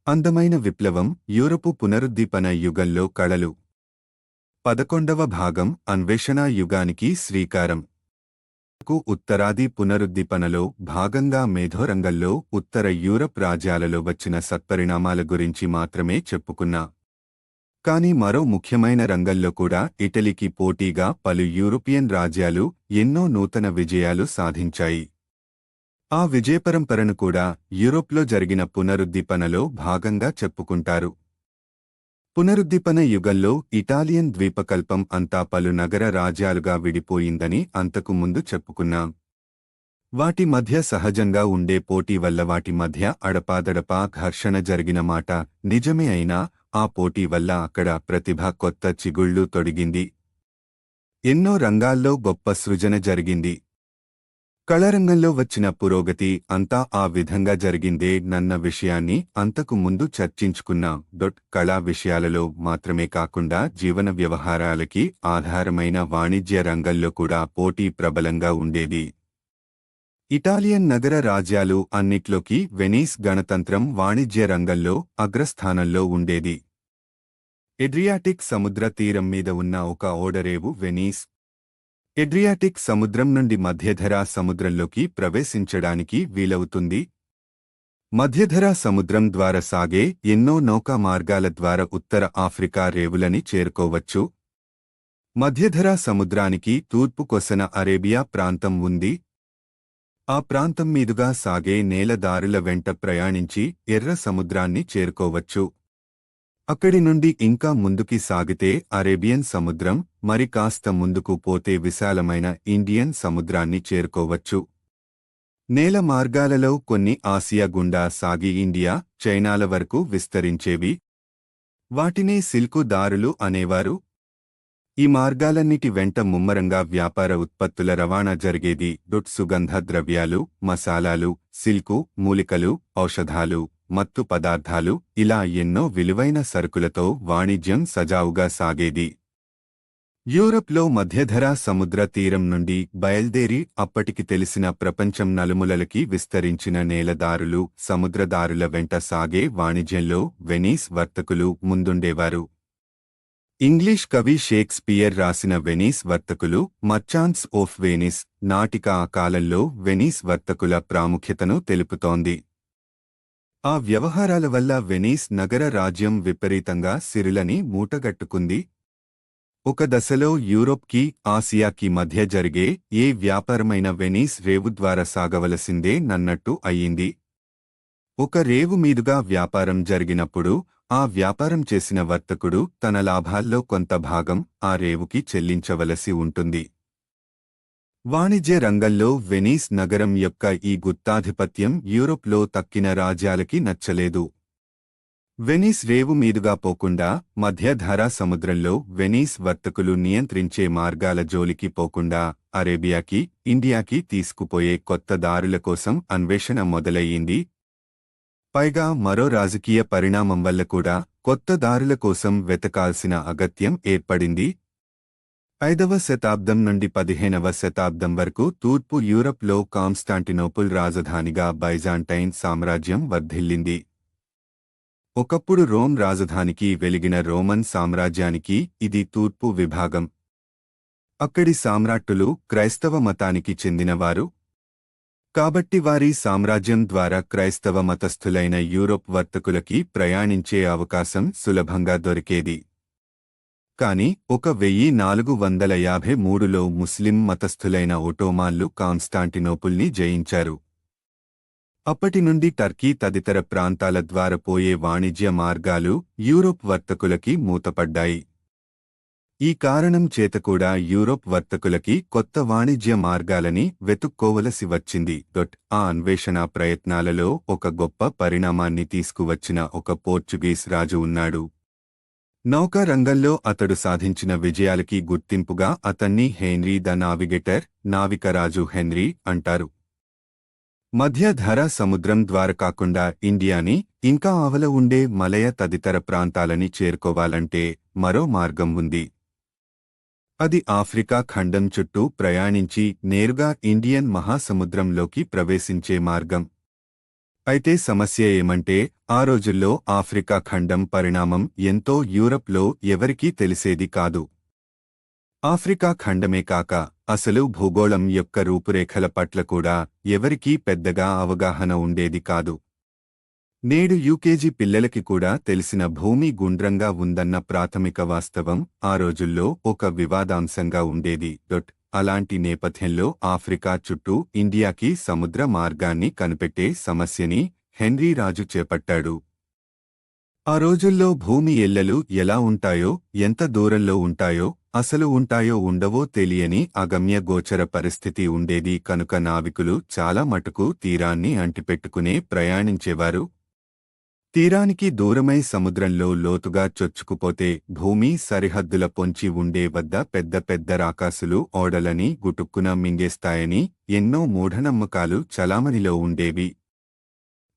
అందమైన విప్లవం యూరపు పునరుద్దీపన యుగంలో కళలు 11వ భాగం అన్వేషణ యుగానికి శ్రీకారం ఉత్తరాది పునరుద్దీపనలో భాగంగా మేధోరంగంలో ఉత్తర యూరప్ రాజ్యాలలో వచ్చిన సత్పరిణామాల గురించి మాత్రమే చెప్పుకున్నా. కానీ మరో ముఖ్యమైన రంగంలో కూడా ఇటలీకి పోటీగా పలు యూరోపియన్ రాజ్యాలు ఎన్నో నూతన విజయాలు సాధించాయి. ఆ విజయపరంపరను కూడా యూరోప్లో జరిగిన పునరుద్దీపనలో భాగంగా చెప్పుకుంటారు. పునరుద్దీపన యుగంలో ఇటాలియన్ ద్వీపకల్పం అంతా పలు నగర రాజ్యాలుగా విడిపోయిందని అంతకు ముందు చెప్పుకున్నాం. వాటి మధ్య సహజంగా ఉండే పోటీ వల్ల వాటి మధ్య అడపాదడపా ఘర్షణ జరిగిన మాట నిజమే. అయినా ఆ పోటీ వల్ల అక్కడ ప్రతిభ కొత్త చిగుళ్ళు తొడిగింది. ఎన్నో రంగాల్లో గొప్ప సృజన జరిగింది. కళారంగంలో వచ్చిన పురోగతి అంతా ఆ విధంగా జరిగిందే నన్న విషయాన్ని అంతకు ముందు చర్చించుకున్నాం. కళా విషయాలలో మాత్రమే కాకుండా జీవన వ్యవహారాలకి ఆధారమైన వాణిజ్య రంగంలో కూడా పోటీ ప్రబలంగా ఉండేది. ఇటాలియన్ నగర రాజ్యాలు అన్నిట్లోకి వెనీస్ గణతంత్రం వాణిజ్య రంగంలో అగ్రస్థానంలో ఉండేది. ఎడ్రియాటిక్ సముద్ర తీరం మీద ఉన్న ఒక ఓడరేవు వెనీస్. ఎడ్రియాటిక్ సముద్రం నుండి మధ్యధరా సముద్రంలోకి ప్రవేశించడానికి వీలవుతుంది. మధ్యధరా సముద్రం ద్వారా సాగే ఎన్నో నౌకా మార్గాల ద్వారా ఉత్తర ఆఫ్రికా రేవులని చేరుకోవచ్చు. మధ్యధరా సముద్రానికి తూర్పు కొసన అరేబియా ప్రాంతం ఉంది. ఆ ప్రాంతం మీదుగా సాగే నేలదారుల వెంట ప్రయాణించి ఎర్ర సముద్రాన్ని చేరుకోవచ్చు. అక్కడి నుండి ఇంకా ముందుకి సాగితే అరేబియన్ సముద్రం, మరి కాస్త ముందుకు పోతే విశాలమైన ఇండియన్ సముద్రాన్ని చేరుకోవచ్చు. నేల మార్గాలలో కొన్ని ఆసియా గుండా సాగి ఇండియా, చైనాల వరకు విస్తరించేవి. వాటినే సిల్కు దారులు అనేవారు. ఈ మార్గాలన్నిటి వెంట ముమ్మరంగా వ్యాపార ఉత్పత్తుల రవాణా జరిగేది. సుగంధ ద్రవ్యాలు, మసాలాలు, సిల్కు, మూలికలు, ఔషధాలు, మత్తు పదార్థాలు, ఇలా ఎన్నో విలువైన సరుకులతో వాణిజ్యం సజావుగా సాగేది. యూరప్లో మధ్యధరా సముద్ర తీరం నుండి బయల్దేరి అప్పటికి తెలిసిన ప్రపంచం నలుమూలలకి విస్తరించిన నేలదారులు, సముద్రదారుల వెంట సాగే వాణిజ్యంలో వెనీస్ వర్తకులు ముందుండేవారు. ఇంగ్లీష్ కవి షేక్స్పియర్ రాసిన వెనీస్ వర్తకులు, మర్చాంట్స్ ఆఫ్ వెనీస్ నాటిక ఆ కాలంలో వెనీస్ వర్తకుల ప్రాముఖ్యతను తెలుపుతోంది. ఆ వ్యవహారాల వల్ల వెనీస్ నగర రాజ్యం విపరీతంగా సిరులని మూటగట్టుకుంది. ఒక దశలో యూరోప్కి, ఆసియాకి మధ్య జరిగే ఏ వ్యాపారమైన వెనీస్ రేవు ద్వారా సాగవలసిందే నన్నట్టు అయ్యింది. ఒక రేవు మీదుగా వ్యాపారం జరిగినప్పుడు ఆ వ్యాపారం చేసిన వర్తకుడు తన లాభాల్లో కొంత భాగం ఆ రేవుకి చెల్లించవలసి ఉంటుంది. వాణిజ్య రంగంలో వెనీస్ నగరం యొక్క ఈ గుత్తాధిపత్యం యూరోప్లో తక్కిన రాజ్యాలకి నచ్చలేదు. వెనీస్ రేవు మీదుగా పోకుండా మధ్యధరా సముద్రంలో వెనీస్ వర్తకులు నియంత్రించే మార్గాల జోలికి పోకుండా అరేబియాకి, ఇండియాకి తీసుకుపోయే కొత్త దారుల కోసం అన్వేషణ మొదలయ్యింది. పైగా మరో రాజకీయ పరిణామం వల్ల కూడా కొత్త దారుల కోసం వెతకాల్సిన అగత్యం ఏర్పడింది. 5వ శతాబ్దం నుండి 15వ శతాబ్దం వరకు తూర్పు యూరప్లో కాన్స్టాంటినోపుల్ రాజధానిగా బైజాంటైన్ సామ్రాజ్యం వర్ధిల్లింది. ఒకప్పుడు రోమ్ రాజధానికి వెలిగిన రోమన్ సామ్రాజ్యానికి ఇది తూర్పు విభాగం. అక్కడి సామ్రాట్టులు క్రైస్తవ మతానికి చెందినవారు. కాబట్టి వారి సామ్రాజ్యం ద్వారా క్రైస్తవ మతస్థులైన యూరోప్ వర్తకులకి ప్రయాణించే అవకాశం సులభంగా దొరికేది. కాని 1453లో ముస్లిం మతస్థులైన ఒటోమాన్లు కాన్స్టాంటినోపుల్ని జయించారు. అప్పటి నుండి టర్కీ తదితర ప్రాంతాల ద్వారా పోయే వాణిజ్య మార్గాలు యూరోప్ వర్తకులకి మూతపడ్డాయి. ఈ కారణం చేత కూడా యూరోప్ వర్తకులకి కొత్త వాణిజ్య మార్గాలని వెతుక్కోవలసి వచ్చింది. ఆ అన్వేషణ ప్రయత్నాలలో ఒక గొప్ప పరిణామాన్ని తీసుకువచ్చిన ఒక పోర్చుగీస్ రాజు ఉన్నాడు. నౌకా రంగంలో అతడు సాధించిన విజయాలకి గుర్తింపుగా అతన్ని హెన్రీ ద నావిగేటర్, నావికరాజు హెన్రీ అంటారు. మధ్యధరా సముద్రం ద్వారా కాకుండా ఇండియాని, ఇంకా ఆవల ఉండే మలయ తదితర ప్రాంతాలని చేరుకోవాలంటే మరో మార్గం ఉంది. అది ఆఫ్రికా ఖండం చుట్టూ ప్రయాణించి నేరుగా ఇండియన్ మహాసముద్రంలోకి ప్రవేశించే మార్గం. అయితే సమస్య ఏమంటే ఆ రోజుల్లో ఆఫ్రికా ఖండం పరిణామం ఎంతో యూరప్లో ఎవరికీ తెలిసేది కాదు. ఆఫ్రికా ఖండమే కాక అసలు భూగోళం యొక్క రూపురేఖల పట్ల కూడా ఎవరికీ పెద్దగా అవగాహన ఉండేది కాదు. నేడు యూకేజీ పిల్లలకి కూడా తెలిసిన భూమి గుండ్రంగా ఉందన్న ప్రాథమిక వాస్తవం ఆ రోజుల్లో ఒక వివాదాంశంగా ఉండేది. అలాంటి నేపథ్యంలో ఆఫ్రికా చుట్టూ ఇండియాకి సముద్ర మార్గాన్ని కనిపెట్టే సమస్యని హెన్రీ రాజు చేపట్టాడు. ఆ రోజుల్లో భూమి ఎల్లలు ఎలా ఉంటాయో, ఎంత దూరంలో ఉంటాయో, అసలు ఉంటాయో ఉండవో తెలియని అగమ్య గోచర పరిస్థితి ఉండేది కనుక నావికులు చాలా మటుకు తీరాన్ని అంటిపెట్టుకునే ప్రయాణించేవారు. తీరానికి దూరమై సముద్రంలో లోతుగా చొచ్చుకుపోతే భూమి సరిహద్దుల పొంచి ఉండే వద్ద పెద్ద పెద్ద రాకాసులు ఓడలని గుటుక్కున మింగేస్తాయని ఎన్నో మూఢనమ్మకాలు చలామణిలో ఉండేవి.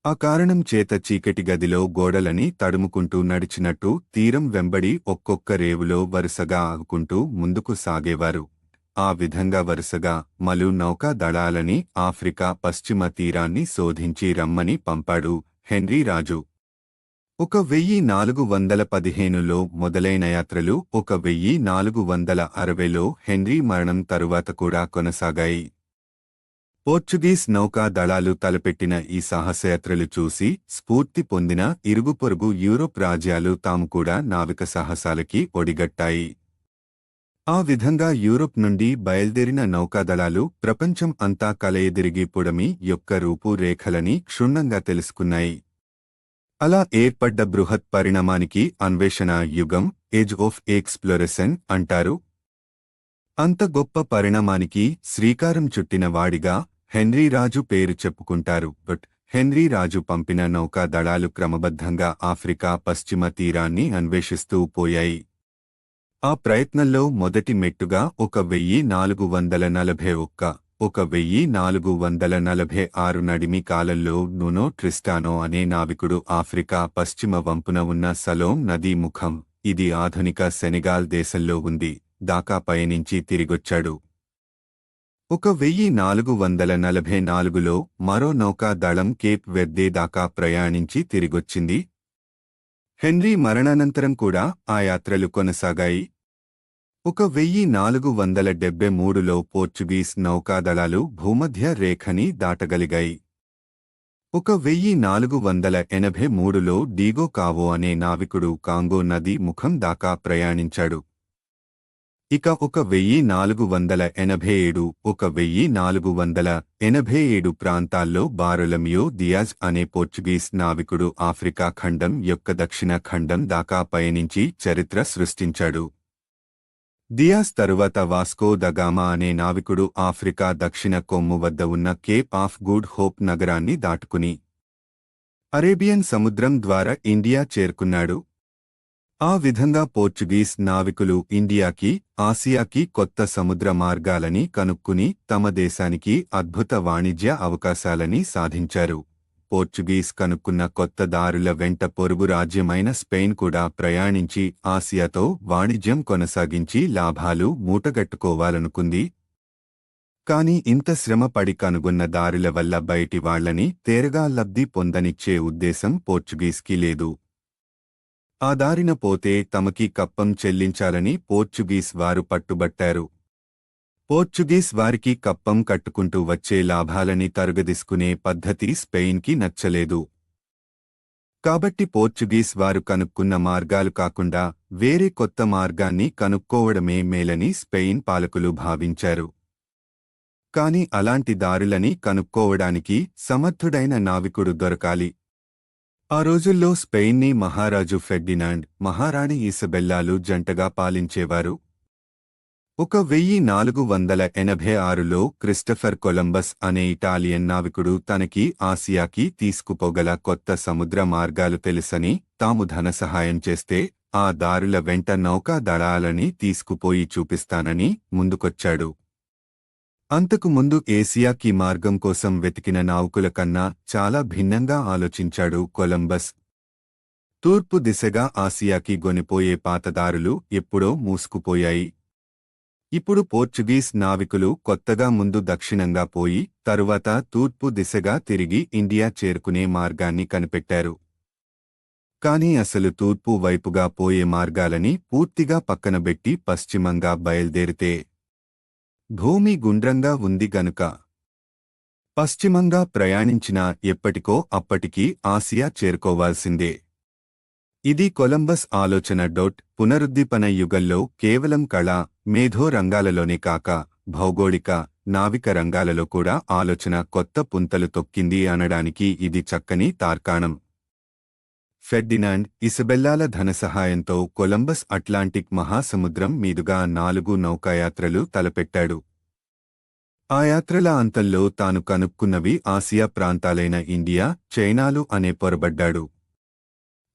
ఆ కారణం చేత చీకటి గదిలో గోడలని తడుముకుంటూ నడిచినట్టు తీరం వెంబడి ఒక్కొక్క రేవులో వరుసగా ఆగుకుంటూ ముందుకు సాగేవారు. ఆ విధంగా వరుసగా మలు నౌకా దళాలని ఆఫ్రికా పశ్చిమ తీరాన్ని శోధించి రమ్మని పంపాడు హెన్రీ రాజు. 1415లో మొదలైన యాత్రలు 1460లో హెన్రీ మరణం తరువాత కూడా కొనసాగాయి. పోర్చుగీస్ నౌకా దళాలు తలపెట్టిన ఈ సాహసయాత్రలు చూసి స్ఫూర్తి పొందిన ఇరుగుపొరుగు యూరోప్ రాజ్యాలు తాము కూడా నావిక సాహసాలకి ఒడిగట్టాయి. ఆ విధంగా యూరోప్ నుండి బయల్దేరిన నౌకాదళాలు ప్రపంచం అంతా కలయెదిరిగి పుడమి యొక్క రూపు రేఖలని క్షుణ్ణంగా తెలుసుకున్నాయి. అలా ఏర్పడ్డ బృహత్ పరిణామానికి అన్వేషణ యుగం, ఏజ్ ఆఫ్ ఎక్స్ప్లోరేషన్ అంటారు. అంత గొప్ప పరిణామానికి శ్రీకారం చుట్టిన వాడిగా హెన్రీ రాజు పేరు చెప్పుకుంటారు. హెన్రీ రాజు పంపిన నౌకా దళాలు క్రమబద్ధంగా ఆఫ్రికా పశ్చిమ తీరాన్ని అన్వేషిస్తూ పోయాయి. ఆ ప్రయత్నంలో మొదటి మెట్టుగా 1441, 1446 నడిమి కాలంలో నునో ట్రిస్టానో అనే నావికుడు ఆఫ్రికా పశ్చిమ వంపున ఉన్న సలోం నదీ ముఖం, ఇది ఆధునిక సెనెగాల్ దేశంలో ఉంది, దాకా పయనించి తిరిగొచ్చాడు. 1444లో మరో నౌకా దళం కేప్ వెర్దే దాకా ప్రయాణించి తిరిగొచ్చింది. హెన్రీ మరణానంతరం కూడా ఆ యాత్రలు కొనసాగాయి. 1473లో పోర్చుగీస్ నౌకాదళాలు భూమధ్య రేఖని దాటగలిగాయి. 1483లో డీగో కావో అనే నావికుడు కాంగో నది ముఖం దాకా ప్రయాణించాడు. ఇక 1487, 1487 ప్రాంతాల్లో బారొలమియో దియాజ్ అనే పోర్చుగీస్ నావికుడు ఆఫ్రికా ఖండం యొక్క దక్షిణ ఖండం దాకా పయనించి చరిత్ర సృష్టించాడు. దియాజ్ తరువాత వాస్కో ద గామా అనే నావికుడు ఆఫ్రికా దక్షిణ కొమ్ము వద్ద ఉన్న కేప్ ఆఫ్ గుడ్ హోప్ నగరాన్ని దాటుకుని అరేబియన్ సముద్రం ద్వారా ఇండియా చేరుకున్నాడు. ఆ విధంగా పోర్చుగీస్ నావికులు ఇండియాకి, ఆసియాకి కొత్త సముద్ర మార్గాలని కనుక్కుని తమ దేశానికి అద్భుత వాణిజ్య అవకాశాలని సాధించారు. పోర్చుగీస్ కనుక్కున్న కొత్త దారుల వెంట పొరుగు రాజ్యమైన స్పెయిన్ కూడా ప్రయాణించి ఆసియాతో వాణిజ్యం కొనసాగించి లాభాలు మూటగట్టుకోవాలనుకుంది. కాని ఇంత శ్రమ పడి కనుగొన్న దారుల వల్ల బయటి వాళ్లని తేరగా లబ్ధి పొందనిచ్చే ఉద్దేశం పోర్చుగీస్కి లేదు. ఆ దారిన పోతే తమకి కప్పం చెల్లించాలని పోర్చుగీస్ వారు పట్టుబట్టారు. పోర్చుగీస్ వారికి కప్పం కట్టుకుంటూ వచ్చే లాభాలని తరుగదీసుకునే పద్ధతి స్పెయిన్కి నచ్చలేదు. కాబట్టి పోర్చుగీస్ వారు కనుక్కున్న మార్గాలు కాకుండా వేరే కొత్త మార్గాన్ని కనుక్కోవడమే మేలని స్పెయిన్ పాలకులు భావించారు. కాని అలాంటి దారులని కనుక్కోవడానికి సమర్థుడైన నావికుడు దొరకాలి. ఆ రోజుల్లో స్పెయిన్ని మహారాజు ఫెర్డినాండ్, మహారాణి ఇసబెల్లాలు జంటగా పాలించేవారు. 1486లో క్రిస్టఫర్ కొలంబస్ అనే ఇటాలియన్ నావికుడు తనకి ఆసియాకి తీసుకుపోగల కొత్త సముద్ర మార్గాలు తెలుసని, తాము ధన సహాయం చేస్తే ఆ దారుల వెంట నౌకా దళాలని తీసుకుపోయి చూపిస్తానని ముందుకొచ్చాడు. అంతకు ముందు ఏసియాకి మార్గం కోసం వెతికిన నావికుల కన్నా చాలా భిన్నంగా ఆలోచించాడు కొలంబస్. తూర్పు దిశగా ఆసియాకి గొనిపోయే పాతదారులు ఎప్పుడో మూసుకుపోయాయి. ఇప్పుడు పోర్చుగీస్ నావికులు కొత్తగా ముందు దక్షిణంగా పోయి తరువాత తూర్పు దిశగా తిరిగి ఇండియా చేరుకునే మార్గాన్ని కనిపెట్టారు. కాని అసలు తూర్పు వైపుగా పోయే మార్గాలని పూర్తిగా పక్కనబెట్టి పశ్చిమంగా బయల్దేరితే భూమి గుండ్రంగా ఉంది గనుక పశ్చిమంగా ప్రయాణించినా ఎప్పటికో అప్పటికి ఆసియా చేరుకోవాల్సిందే. ఇది కొలంబస్ ఆలోచన. పునరుద్దీపన యుగంలో కేవలం కళ, మేధో రంగాలలోనే కాక భౌగోళిక, నావిక రంగాలలో కూడా ఆలోచన కొత్త పుంతలు తొక్కింది అనడానికి ఇది చక్కని తార్కాణం. ఫెర్డినాండ్, ఇసబెల్లాల ధనసహాయంతో కొలంబస్ అట్లాంటిక్ మహాసముద్రం మీదుగా 4 నౌకాయాత్రలు తలపెట్టాడు. ఆ యాత్రల అంతంలో తాను కనుక్కున్నవి ఆసియా ప్రాంతాలైన ఇండియా, చైనాలు అనే పొరబడ్డాడు.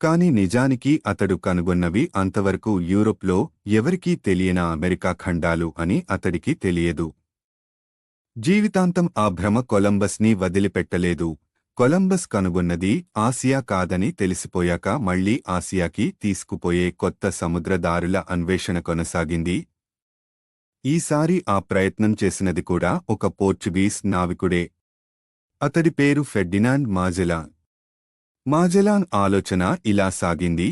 కాని నిజానికి అతడు కనుగొన్నవి అంతవరకు యూరోప్లో ఎవరికీ తెలియని అమెరికా ఖండాలు అని అతడికి తెలియదు. జీవితాంతం ఆ భ్రమ కొలంబస్ని వదిలిపెట్టలేదు. కొలంబస్ కనుగొన్నది ఆసియా కాదని తెలిసిపోయాక మళ్లీ ఆసియాకి తీసుకుపోయే కొత్త సముద్రదారుల అన్వేషణ కొనసాగింది. ఈసారి ఆ ప్రయత్నం చేసినది కూడా ఒక పోర్చుగీస్ నావికుడే. అతడి పేరు ఫెర్డినాండ్ మాజెలాన్. మాజెలాన్ ఆలోచన ఇలా సాగింది.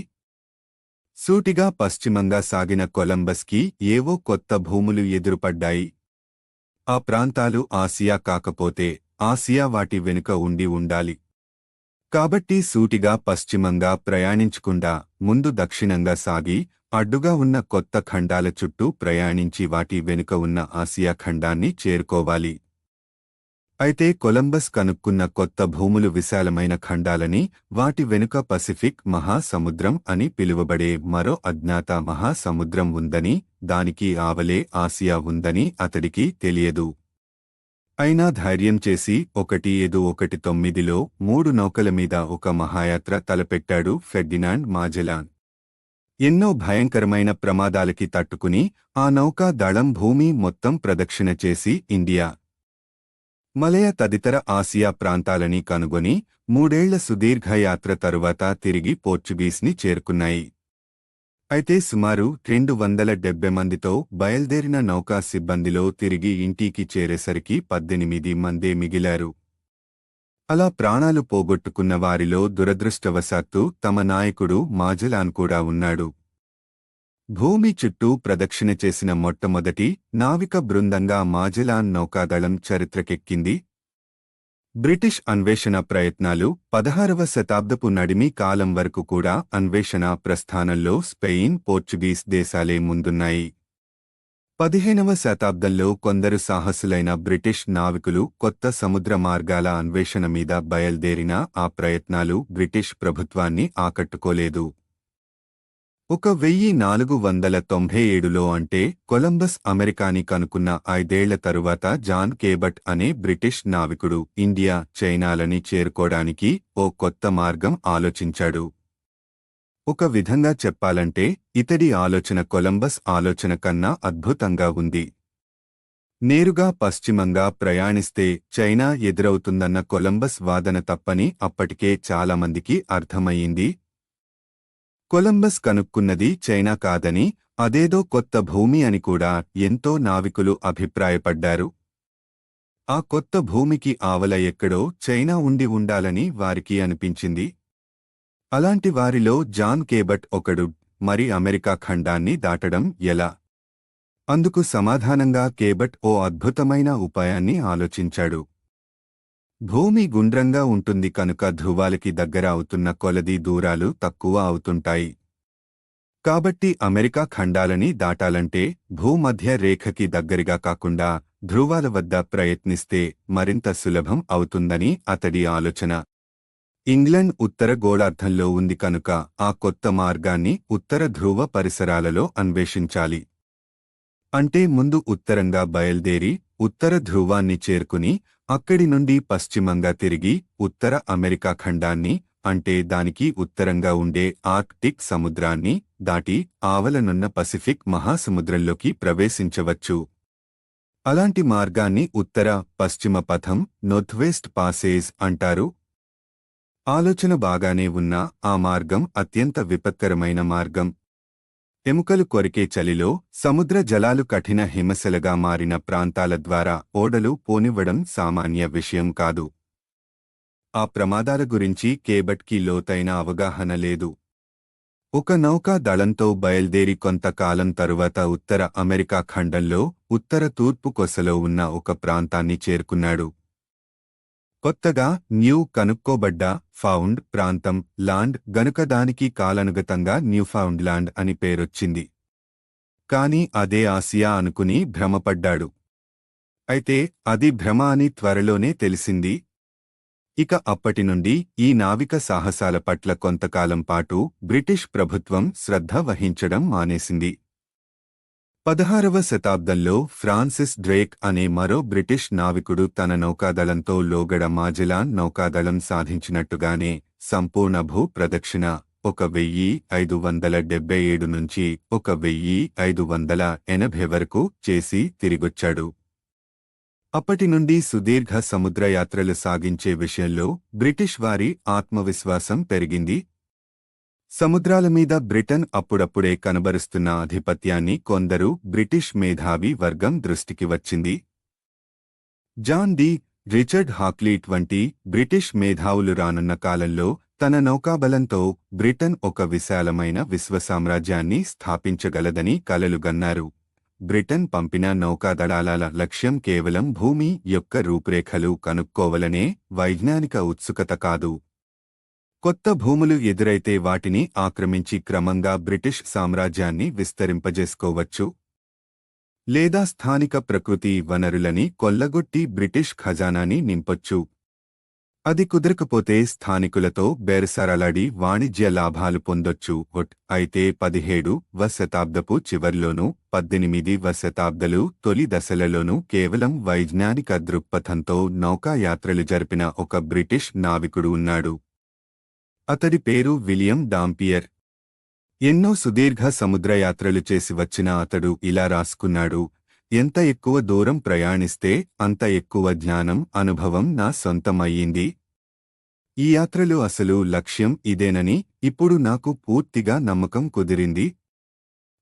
సూటిగా పశ్చిమంగా సాగిన కొలంబస్కి ఏవో కొత్త భూములు ఎదురుపడ్డాయి. ఆ ప్రాంతాలు ఆసియా కాకపోతే ఆసియా వాటి వెనుక ఉండి ఉండాలి. కాబట్టి సూటిగా పశ్చిమంగా ప్రయాణించకుండా ముందు దక్షిణంగా సాగి అడ్డుగా ఉన్న కొత్త ఖండాల చుట్టూ ప్రయాణించి వాటి వెనుక ఉన్న ఆసియా ఖండాన్ని చేరుకోవాలి. అయితే కొలంబస్ కనుక్కున్న కొత్త భూములు విశాలమైన ఖండాలని, వాటి వెనుక పసిఫిక్ మహాసముద్రం అని పిలువబడే మరో అజ్ఞాత మహాసముద్రం ఉందని, దానికి ఆవలే ఆసియా ఉందని అతడికి తెలియదు. అయినా ధైర్యం చేసి 1719లో 3 నౌకల మీద ఒక మహాయాత్ర తలపెట్టాడు ఫెర్డినాండ్ మాజెలాన్. ఎన్నో భయంకరమైన ప్రమాదాలకి తట్టుకుని ఆ నౌకా దళం భూమి మొత్తం ప్రదక్షిణ చేసి ఇండియా, మలయ తదితర ఆసియా ప్రాంతాలని కనుగొని 3 ఏళ్ల సుదీర్ఘ యాత్ర తరువాత తిరిగి పోర్చుగీస్ని చేరుకున్నాయి. అయితే సుమారు 270 మందితో బయల్దేరిన నౌకా సిబ్బందిలో తిరిగి ఇంటికి చేరేసరికి 18 మందే మిగిలారు. అలా ప్రాణాలు పోగొట్టుకున్న వారిలో దురదృష్టవశాత్తు తమ నాయకుడు మాజెలాన్ కూడా ఉన్నాడు. భూమి చుట్టూ ప్రదక్షిణ చేసిన మొట్టమొదటి నావిక బృందంగా మాజెలాన్ నౌకాదళం చరిత్రకెక్కింది. బ్రిటిష్ అన్వేషణ ప్రయత్నాలు 16వ శతాబ్దపు నడిమి కాలం వరకు కూడా అన్వేషణ ప్రస్థానంలో స్పెయిన్, పోర్చుగీస్ దేశాలే ముందున్నాయి. 15వ శతాబ్దంలో కొందరు సాహసులైన బ్రిటిష్ నావికులు కొత్త సముద్ర మార్గాల అన్వేషణ మీద బయల్దేరినా ఆ ప్రయత్నాలు బ్రిటిష్ ప్రభుత్వాన్ని ఆకట్టుకోలేదు. 1497లో అంటే కొలంబస్ అమెరికాని కనుక్కున్న 5 ఏళ్ల తరువాత జాన్ కేబట్ అనే బ్రిటిష్ నావికుడు ఇండియా, చైనాలని చేరుకోవడానికి ఓ కొత్త మార్గం ఆలోచించాడు. ఒక విధంగా చెప్పాలంటే ఇతడి ఆలోచన కొలంబస్ ఆలోచన కన్నా అద్భుతంగా ఉంది. నేరుగా పశ్చిమంగా ప్రయాణిస్తే చైనా ఎదురవుతుందన్న కొలంబస్ వాదన తప్పని అప్పటికే చాలామందికి అర్థమయ్యింది. కొలంబస్ కనుక్కున్నది చైనా కాదని, అదేదో కొత్త భూమి అని కూడా ఎంతో నావికులు అభిప్రాయపడ్డారు. ఆ కొత్త భూమికి ఆవల ఎక్కడో చైనా ఉండి ఉండాలని వారికి అనిపించింది. అలాంటి వారిలో జాన్ కేబట్ ఒకడు. మరి అమెరికా ఖండాన్ని దాటడం ఎలా? అందుకు సమాధానంగా కేబట్ ఓ అద్భుతమైన ఉపాయాన్ని ఆలోచించాడు. భూమి గుండ్రంగా ఉంటుంది కనుక ధ్రువాలకి దగ్గర అవుతున్న కొలది దూరాలు తక్కువ అవుతుంటాయి. కాబట్టి అమెరికా ఖండాలని దాటాలంటే భూమధ్య రేఖకి దగ్గరగా కాకుండా ధ్రువాల వద్ద ప్రయత్నిస్తే మరింత సులభం అవుతుందని అతడి ఆలోచన. ఇంగ్లండ్ ఉత్తర గోళార్ధంలో ఉంది కనుక ఆ కొత్త మార్గాన్ని ఉత్తర ధ్రువ పరిసరాలలో అన్వేషించాలి. అంటే ముందు ఉత్తరంగా బయల్దేరి ఉత్తర ధ్రువాన్ని చేరుకుని అక్కడి నుండి పశ్చిమంగా తిరిగి ఉత్తర అమెరికా ఖండాన్ని, అంటే దానికి ఉత్తరంగా ఉండే ఆర్క్టిక్ సముద్రాన్ని దాటి ఆవలనున్న పసిఫిక్ మహాసముద్రంలోకి ప్రవేశించవచ్చు. అలాంటి మార్గాన్ని ఉత్తర పశ్చిమ పథం, నార్త్వెస్ట్ పాసేజ్ అంటారు. ఆలోచన బాగానే ఉన్నా ఆ మార్గం అత్యంత విపత్కరమైన మార్గం. ఎముకలు కొరికే చలిలో సముద్ర జలాలు కఠిన హిమశిలగా మారిన ప్రాంతాల ద్వారా ఓడలు పోనివ్వడం సామాన్య విషయం కాదు. ఆ ప్రమాదాల గురించి కేబట్కి లోతైన అవగాహన లేదు. ఒక నౌకా దళంతో బయల్దేరి కొంతకాలం తరువాత ఉత్తర అమెరికా ఖండంలో ఉత్తర తూర్పు కొసలో ఉన్న ఒక ప్రాంతాన్ని చేరుకున్నాడు. కొత్తగా న్యూ కనుక్కోబడ్డ ఫౌండ్ ప్రాంతం లాండ్ గనుక దానికి కాలనుగతంగా న్యూఫౌండ్లాండ్ అని పేరొచ్చింది. కాని అదే ఆసియా అనుకుని భ్రమపడ్డాడు. అయితే అది భ్రమ అని త్వరలోనే తెలిసింది. ఇక అప్పటినుండి ఈ నావిక సాహసాల పట్ల కొంతకాలం పాటు బ్రిటిష్ ప్రభుత్వం శ్రద్ధ వహించడం మానేసింది. 16వ శతాబ్దంలో ఫ్రాన్సిస్ డ్రేక్ అనే మరో బ్రిటిష్ నావికుడు తన నౌకాదళంతో లోగడ మాజెలాన్ నౌకాదళం సాధించినట్టుగానే సంపూర్ణ భూ ప్రదక్షిణ 1577 నుంచి 1580 వరకు చేసి తిరిగొచ్చాడు. అప్పటి నుండి సుదీర్ఘ సముద్రయాత్రలు సాగించే విషయంలో బ్రిటిష్ వారి ఆత్మవిశ్వాసం పెరిగింది. సముద్రాల మీద బ్రిటన్ అప్పుడప్పుడే కనబరుస్తున్న ఆధిపత్యాన్ని కొందరు బ్రిటిష్ మేధావి వర్గం దృష్టికి వచ్చింది. జాన్ డి రిచర్డ్ హాక్లీట్ వంటి బ్రిటిష్ మేధావులు రానున్న కాలంలో తన నౌకాబలంతో బ్రిటన్ ఒక విశాలమైన విశ్వసామ్రాజ్యాన్ని స్థాపించగలదని కలలుగన్నారు. బ్రిటన్ పంపిన నౌకాదళాల లక్ష్యం కేవలం భూమి యొక్క రూపురేఖలు కనుక్కోవలనే వైజ్ఞానిక ఉత్సుకత కాదు. కొత్త భూములు ఎదురైతే వాటిని ఆక్రమించి క్రమంగా బ్రిటిష్ సామ్రాజ్యాన్ని విస్తరింపజేసుకోవచ్చు. లేదా స్థానిక ప్రకృతి వనరులని కొల్లగొట్టి బ్రిటిష్ ఖజానాని నింపొచ్చు. అది కుదరకపోతే స్థానికులతో బేరసారాలాడి వాణిజ్య లాభాలు పొందొచ్చు. అయితే 17వ శతాబ్దపు చివర్లోనూ 18వ శతాబ్దలు తొలి దశలలోనూ కేవలం వైజ్ఞానిక దృక్పథంతో నౌకాయాత్రలు జరిపిన ఒక బ్రిటిష్ నావికుడు ఉన్నాడు. అతడి పేరు విలియం డాంపియర్. ఎన్నో సుదీర్ఘ సముద్రయాత్రలు చేసి వచ్చిన అతడు ఇలా రాసుకున్నాడు: ఎంత ఎక్కువ దూరం ప్రయాణిస్తే అంత ఎక్కువ జ్ఞానం, అనుభవం నా సొంతమయ్యింది. ఈ యాత్రలు అసలు లక్ష్యం ఇదేనని ఇప్పుడు నాకు పూర్తిగా నమ్మకం కుదిరింది.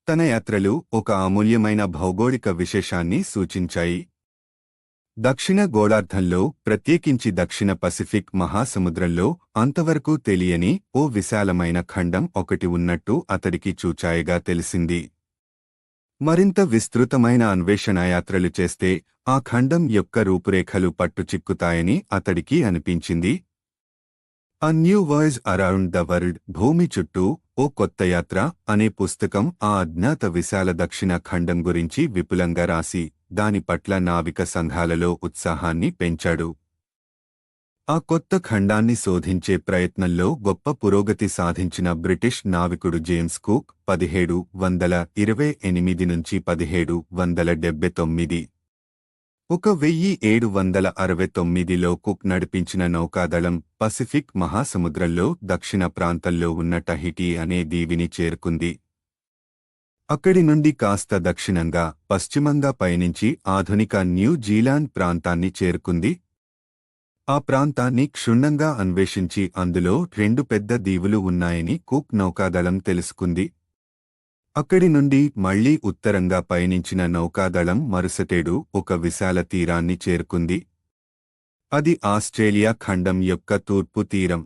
తన యాత్రలు ఒక అమూల్యమైన భౌగోళిక విశేషాన్ని సూచించాయి. దక్షిణ గోళార్ధంలో, ప్రత్యేకించి దక్షిణ పసిఫిక్ మహాసముద్రంలో అంతవరకు తెలియని ఓ విశాలమైన ఖండం ఒకటి ఉన్నట్టు అతడికి చూచాయగా తెలిసింది. మరింత విస్తృతమైన అన్వేషణయాత్రలు చేస్తే ఆ ఖండం యొక్క రూపురేఖలు పట్టుచిక్కుతాయని అతడికి అనిపించింది. A new voice around the world, భూమి చుట్టూ ఓ కొత్త యాత్ర అనే పుస్తకం ఆ అజ్ఞాత విశాల దక్షిణ ఖండం గురించి విపులంగా రాసి దాని పట్ల నావిక సంఘాలలో ఉత్సాహాన్ని పెంచాడు. ఆ కొత్త ఖండాన్ని శోధించే ప్రయత్నంలో గొప్ప పురోగతి సాధించిన బ్రిటిష్ నావికుడు జేమ్స్ కుక్ 1728 నుంచి 1779. 1769లో కుక్ నడిపించిన నౌకాదళం పసిఫిక్ మహాసముద్రంలో దక్షిణ ప్రాంతంలో ఉన్న టహిటీ అనే దీవిని చేరుకుంది. అక్కడి నుండి కాస్త దక్షిణంగా, పశ్చిమంగా పయనించి ఆధునిక న్యూజిలాండ్ ప్రాంతాన్ని చేరుకుంది. ఆ ప్రాంతాన్ని క్షుణ్ణంగా అన్వేషించి అందులో 2 పెద్ద దీవులు ఉన్నాయని కుక్ నౌకాదళం తెలుసుకుంది. అక్కడి నుండి మళ్లీ ఉత్తరంగా పయనించిన నౌకాదళం మరుసటేడు ఒక విశాల తీరాన్ని చేరుకుంది. అది ఆస్ట్రేలియా ఖండం యొక్క తూర్పు తీరం.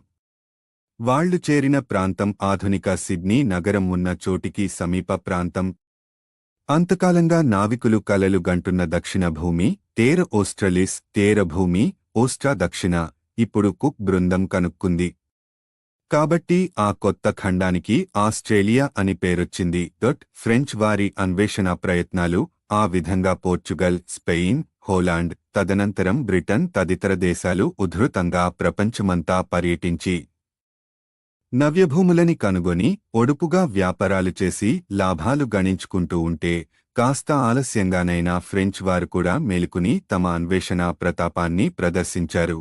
వాళ్లు చేరిన ప్రాంతం ఆధునిక సిడ్నీ నగరం ఉన్న చోటికి సమీప ప్రాంతం. అంతకాలంగా నావికులు కలలు గంటున్న దక్షిణ భూమి, తేర ఓస్ట్రలిస్, తేరభూమి, ఓస్ట్రా దక్షిణ, ఇప్పుడు కుక్ బృందం కనుక్కుంది. కాబట్టి ఆ కొత్త ఖండానికి ఆస్ట్రేలియా అని పేరొచ్చింది. ఫ్రెంచ్ వారి అన్వేషణ ప్రయత్నాలు ఆ విధంగా పోర్చుగల్, స్పెయిన్, హోలాండ్, తదనంతరం బ్రిటన్ తదితర దేశాలు ఉధృతంగా ప్రపంచమంతా పర్యటించి నవ్యభూములని కనుగొని ఒడుపుగా వ్యాపారాలు చేసి లాభాలు గణించుకుంటూ ఉంటే కాస్త ఆలస్యంగానైనా ఫ్రెంచ్ వారు కూడా మేలుకుని తమ అన్వేషణ ప్రతాపాన్ని ప్రదర్శించారు.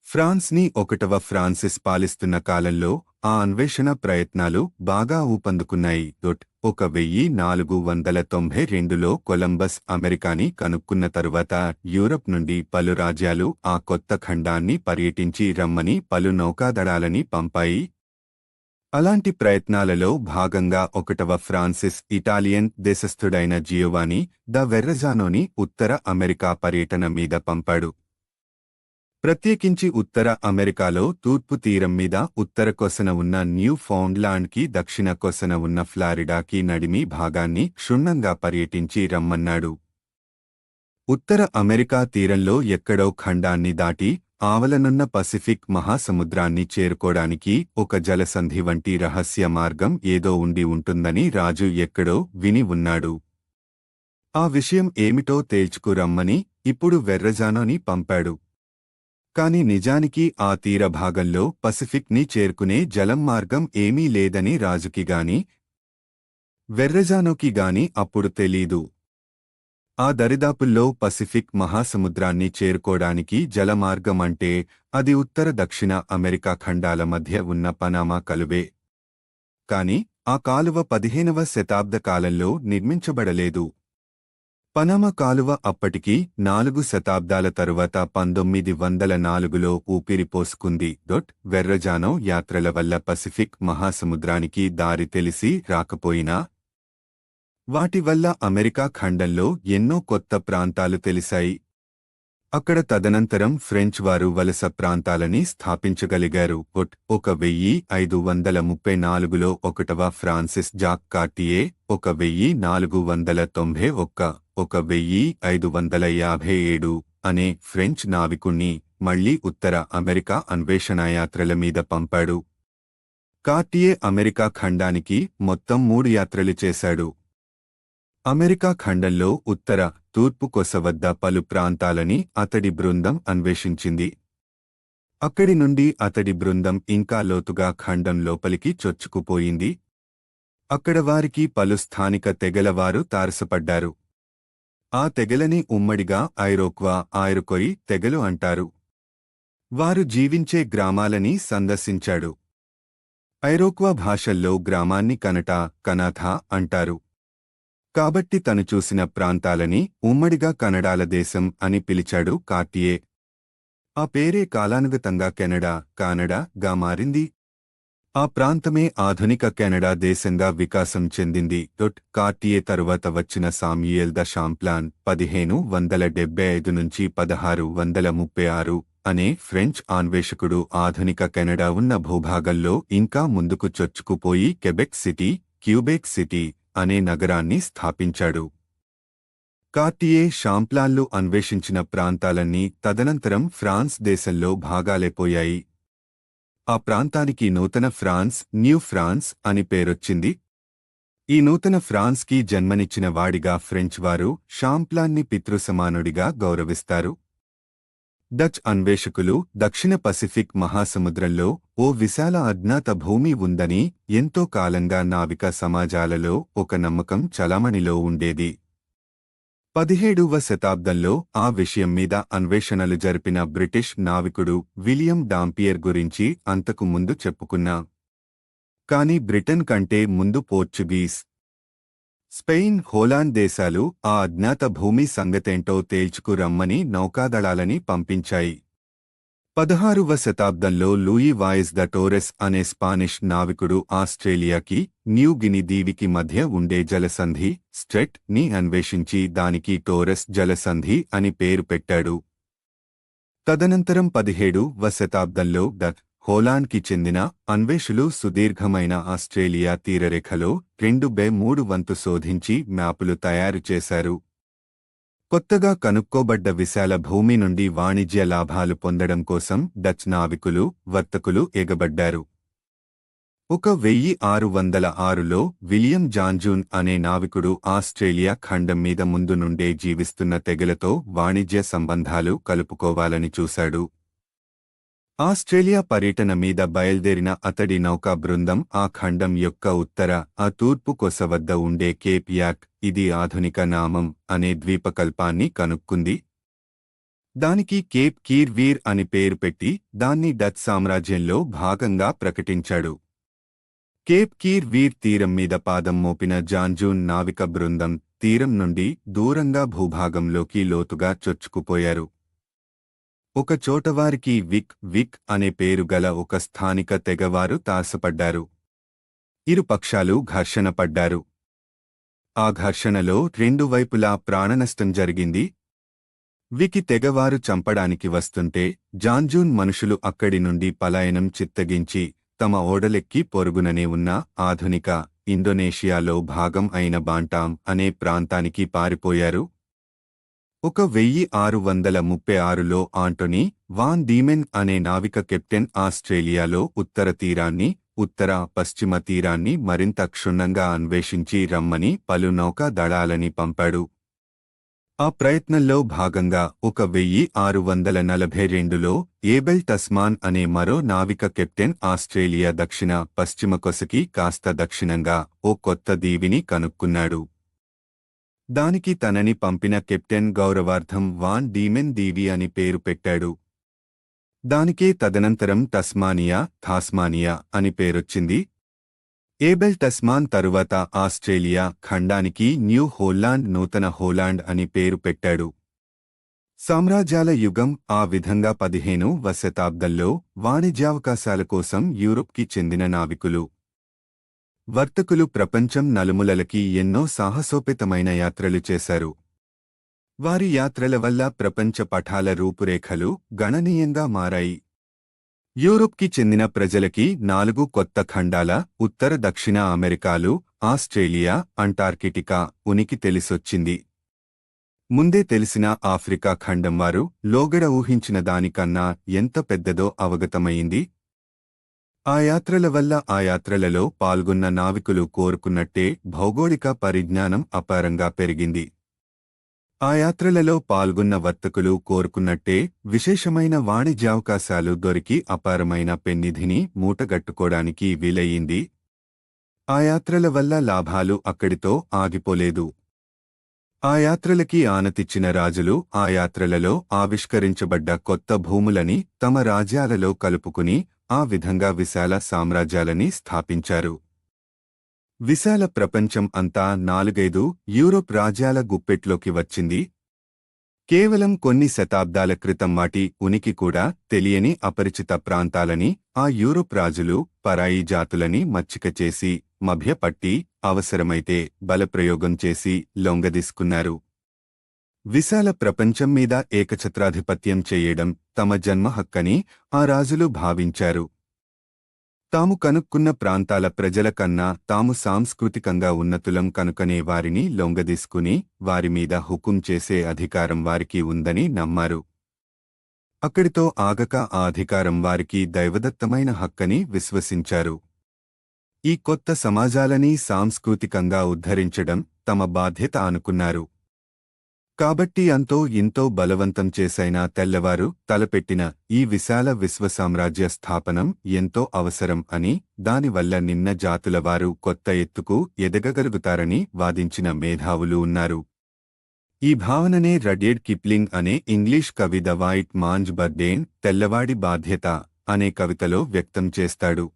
ఫ్రాన్స్ని 1వ ఫ్రాన్సిస్ పాలిస్తున్న కాలంలో ఆ అన్వేషణ ప్రయత్నాలు బాగా ఊపందుకున్నాయి. 1492లో కొలంబస్ అమెరికాని కనుక్కున్న తరువాత యూరప్ నుండి పలు రాజ్యాలు ఆ కొత్త ఖండాన్ని పర్యటించి రమ్మని పలు నౌకాదళాలని పంపాయి. అలాంటి ప్రయత్నాలలో భాగంగా 1వ ఫ్రాన్సిస్ ఇటాలియన్ దేశస్థుడైన జియోవానీ ద వెర్రజానోని ఉత్తర అమెరికా పర్యటన మీద పంపాడు. ప్రత్యేకించి ఉత్తర అమెరికాలో తూర్పు తీరం మీద ఉత్తర కొసన ఉన్న న్యూ ఫౌండ్లాండ్కి దక్షిణ కొసన ఉన్న ఫ్లారిడాకి నడిమి భాగాన్ని క్షుణ్ణంగా పర్యటించి రమ్మన్నాడు. ఉత్తర అమెరికా తీరంలో ఎక్కడో ఖండాన్ని దాటి ఆవలనున్న పసిఫిక్ మహాసముద్రాన్ని చేరుకోడానికి ఒక జలసంధి వంటి రహస్య మార్గం ఏదో ఉండి ఉంటుందని రాజు ఎక్కడో విని ఉన్నాడు. ఆ విషయం ఏమిటో తేల్చుకురమ్మని ఇప్పుడు వెర్రజానోని పంపాడు. కాని నిజానికి ఆ తీర భాగంలో పసిఫిక్ని చేరుకునే జలం మార్గం ఏమీ లేదని రాజుకిగాని వెర్రజానోకిగాని అప్పుడు తెలీదు. ఆ దరిదాపుల్లో పసిఫిక్ మహాసముద్రాన్ని చేరుకోడానికి జలమార్గం అంటే అది ఉత్తర దక్షిణ అమెరికా ఖండాల మధ్య ఉన్న పనామా కలువే. కాని ఆ కాలువ 15వ శతాబ్ద కాలంలో నిర్మించబడలేదు. పనామా కాలువ అప్పటికి 4 శతాబ్దాల తరువాత 1904లో ఊపిరిపోసుకుంది. వెర్రజానో యాత్రల వల్ల పసిఫిక్ మహాసముద్రానికి దారి తెలిసి రాకపోయినా వాటి వల్ల అమెరికా ఖండంలో ఎన్నో కొత్త ప్రాంతాలు తెలిసాయి. అక్కడ తదనంతరం ఫ్రెంచ్ వారు వలస ప్రాంతాలని స్థాపించగలిగారు. 1534లో 1వ ఫ్రాన్సిస్ జాక్ కార్టియే, 1491, 1557 అనే ఫ్రెంచ్ నావికుణ్ణి మళ్లీ ఉత్తర అమెరికా అన్వేషణాయాత్రల మీద పంపాడు. కార్టియే అమెరికా ఖండానికి మొత్తం 3 యాత్రలు చేశాడు. అమెరికా ఖండంలో ఉత్తర, తూర్పు కొస వద్ద పలు ప్రాంతాలని అతడి బృందం అన్వేషించింది. అక్కడి నుండి అతడి బృందం ఇంకా లోతుగా ఖండం లోపలికి చొచ్చుకుపోయింది. అక్కడ వారికి పలు స్థానిక తెగలవారు తారసపడ్డారు. ఆ తెగలని ఉమ్మడిగా ఐరోక్వా, ఐరోకొయి తెగలు అంటారు. వారు జీవించే గ్రామాలని సందర్శించాడు. ఐరోక్వా భాషల్లో గ్రామాన్ని కనటా, కనాథా అంటారు. కాబట్టి తను చూసిన ప్రాంతాలని ఉమ్మడిగా కనడాల దేశం అని పిలిచాడు కార్టియే. ఆ పేరే కాలానుగతంగా కెనడా, కానడాగా మారింది. ఆ ప్రాంతమే ఆధునిక కెనడా దేశంగా వికాసం చెందింది. కార్టియే తరువాత వచ్చిన సామ్యుయెల్ ద షాంప్లాన్ 1575 నుంచి 1636 అనే ఫ్రెంచ్ అన్వేషకుడు ఆధునిక కెనడా ఉన్న భూభాగంలో ఇంకా ముందుకు చొచ్చుకుపోయి కెబెక్ సిటీ, క్యూబెక్ సిటీ అనే నగరాన్ని స్థాపించాడు. కార్టియే షాంప్లాన్లు అన్వేషించిన ప్రాంతాలన్నీ తదనంతరం ఫ్రాన్స్ దేశంలో భాగాలైపోయాయి. ఆ ప్రాంతానికి నూతన ఫ్రాన్స్, న్యూ ఫ్రాన్స్ అని పేరొచ్చింది. ఈ నూతన ఫ్రాన్స్కి జన్మనిచ్చిన వాడిగా ఫ్రెంచ్ వారు షాంప్లాన్ని పితృసమానుడిగా గౌరవిస్తారు. డచ్ అన్వేషకులు దక్షిణ పసిఫిక్ మహాసముద్రంలో ఓ విశాల అజ్ఞాత భూమి ఉందని ఎంతో కాలంగా నావిక సమాజాలలో ఒక నమ్మకం చలామణిలో ఉండేది. 17వ శతాబ్దంలో ఆ విషయం మీద అన్వేషణలు జరిపిన బ్రిటిష్ నావికుడు విలియం డాంపియర్ గురించి అంతకు ముందు చెప్పుకున్నాం. కాని బ్రిటన్ కంటే ముందు పోర్చుగీస్, స్పెయిన్, హోలాండ్ దేశాలు ఆ అజ్ఞాత భూమి సంగతేంటో తేల్చుకురమ్మని నౌకాదళాలని పంపించాయి. 16వ శతాబ్దంలో లూయి వాయిస్ ద టోరెస్ అనే స్పానిష్ నావికుడు ఆస్ట్రేలియాకి, న్యూ గిని దీవికి మధ్య ఉండే జలసంధి స్ట్రెట్ ని అన్వేషించి దానికి టోరెస్ జలసంధి అని పేరు పెట్టాడు. తదనంతరం 17వ శతాబ్దంలో హోలాండ్కి చెందిన అన్వేషులు సుదీర్ఘమైన ఆస్ట్రేలియా తీరరేఖలో 2/3 వంతు శోధించి మ్యాపులు తయారు చేశారు. కొత్తగా కనుక్కోబడ్డ విశాల భూమి నుండి వాణిజ్య లాభాలు పొందడం కోసం డచ్ నావికులు, వర్తకులు ఎగబడ్డారు. 1606లో విలియం జాన్జూన్ అనే నావికుడు ఆస్ట్రేలియా ఖండం మీద ముందు నుండే జీవిస్తున్న తెగలతో వాణిజ్య సంబంధాలు కలుపుకోవాలని చూశాడు. ఆస్ట్రేలియా పర్యటన మీద బయల్దేరిన అతడి నౌకా బృందం ఆ ఖండం యొక్క ఉత్తర, తూర్పు కొస వద్ద ఉండే కేప్ యాక్, ఇది ఆధునిక నామం అనే ద్వీపకల్పాన్ని కనుక్కుంది. దానికి కేప్ కీర్ వీర్ అని పేరు పెట్టి దాన్ని డచ్ సామ్రాజ్యంలో భాగంగా ప్రకటించాడు. కేప్ కీర్ వీర్ తీరం మీద పాదం మోపిన జాన్జూన్ నావిక బృందం తీరం నుండి దూరంగా భూభాగంలోకి లోతుగా చొచ్చుకుపోయారు. ఒక చోటవారికి విక్ అనే పేరు గల ఒక స్థానిక తెగవారు తారసపడ్డారు. ఇరు పక్షాలు ఘర్షణ పడ్డారు. ఆ ఘర్షణలో రెండు వైపులా ప్రాణనష్టం జరిగింది. వికి తెగవారు చంపడానికి వస్తుంటే జాంజూన్ మనుషులు అక్కడి నుండి పలాయనం చిత్తగించి తమ ఓడలెక్కి పొరుగుననే ఉన్న ఆధునిక ఇండోనేషియాలో భాగం అయిన బాంటాం అనే ప్రాంతానికి పారిపోయారు. 1636లో ఆంటోనీ వాన్ డీమెన్ అనే నావిక కెప్టెన్ ఆస్ట్రేలియాలో ఉత్తర తీరాన్ని, ఉత్తర పశ్చిమ తీరాన్ని మరింత క్షుణ్ణంగా అన్వేషించి రమ్మని పలు నౌకా దళాలని పంపాడు. ఆ ప్రయత్నంలో భాగంగా 1642లో ఏబెల్ టస్మాన్ అనే మరో నావిక కెప్టెన్ ఆస్ట్రేలియా దక్షిణ పశ్చిమ కొసకి కాస్త దక్షిణంగా ఓ కొత్త దీవిని కనుక్కున్నాడు. దానికి తనని పంపిన కెప్టెన్ గౌరవార్థం వాన్ డీమెన్ దీవి అని పేరు పెట్టాడు. దానికే తదనంతరం టాస్మానియా అని పేరొచ్చింది. ఏబెల్ టస్మాన్ తరువాత ఆస్ట్రేలియా ఖండానికి న్యూ హోలాండ్ నూతన హోలాండ్ అని పేరు పెట్టాడు. సామ్రాజ్యాల యుగం ఆ విధంగా 15వ శతాబ్దంలో వాణిజ్యావకాశాల కోసం యూరోప్కి చెందిన నావికులు, వర్తకులు ప్రపంచం నలుమూలలకి ఎన్నో సాహసోపేతమైన యాత్రలు చేశారు. వారి యాత్రల వల్ల ప్రపంచ పటాల రూపురేఖలు గణనీయంగా మారాయి. యూరోప్కి చెందిన ప్రజలకి 4 కొత్త ఖండాల ఉత్తర దక్షిణ అమెరికాలు, ఆస్ట్రేలియా, అంటార్కిటికా ఉనికి తెలిసొచ్చింది. ముందే తెలిసిన ఆఫ్రికా ఖండం వారు లోగడ ఊహించిన దానికన్నా ఎంత పెద్దదో అవగతమయింది. ఆ యాత్రల వల్ల ఆ యాత్రలలో పాల్గొన్న నావికులు కోరుకున్నట్టే భౌగోళిక పరిజ్ఞానం అపారంగా పెరిగింది. ఆ యాత్రలలో పాల్గొన్న వర్తకులు కోరుకున్నట్టే విశేషమైన వాణిజ్యావకాశాలు దొరికి అపారమైన పెన్నిధిని మూటగట్టుకోడానికి వీలయ్యింది. ఆ యాత్రల వల్ల లాభాలు అక్కడితో ఆగిపోలేదు. ఆ యాత్రలకి ఆనతిచ్చిన రాజులు ఆ యాత్రలలో ఆవిష్కరించబడ్డ కొత్త భూములని తమ రాజ్యాలలో కలుపుకుని ఆ విధంగా విశాల సామ్రాజ్యాలని స్థాపించారు. విశాల ప్రపంచం అంతా 4-5 యూరోప్ రాజ్యాల గుప్పెట్లోకి వచ్చింది. కేవలం కొన్ని శతాబ్దాల క్రితం వాటి ఉనికి కూడా తెలియని అపరిచిత ప్రాంతాలని ఆ యూరోప్ రాజులు పరాయి జాతులని మచ్చిక చేసి, మభ్యపట్టి, అవసరమైతే బలప్రయోగం చేసి లొంగదీసుకున్నారు. విశాల ప్రపంచం మీద ఏకఛత్రాధిపత్యం చేయడం తమ జన్మహక్కని ఆ రాజులు భావించారు. తాము కనుక్కున్న ప్రాంతాల ప్రజల కన్నా తాము సాంస్కృతికంగా ఉన్నతులం కనుకనే వారిని లొంగదీసుకుని వారిమీద హుకుం చేసే అధికారం వారికి ఉందని నమ్మారు. అక్కడితో ఆగక ఆ అధికారం వారికి దైవదత్తమైన హక్కని విశ్వసించారు. ఈ కొత్త సమాజాలని సాంస్కృతికంగా ఉద్ధరించడం తమ బాధ్యత అనుకున్నారు. కాబట్టి అంతో ఇంతో బలవంతం చేసైనా తెల్లవారు తలపెట్టిన ఈ విశాల విశ్వసామ్రాజ్య స్థాపనం ఎంతో అవసరం అని, దానివల్ల నిమ్న జాతులవారు కొత్త ఎత్తుకు ఎదగగలుగుతారని వాదించిన మేధావులు ఉన్నారు. ఈ భావననే రడ్యార్డ్ కిప్లింగ్ అనే ఇంగ్లీష్ కవి ద వైట్ మాంజ్ బర్డేన్ తెల్లవాడి బాధ్యత అనే కవితలో వ్యక్తం చేస్తాడు.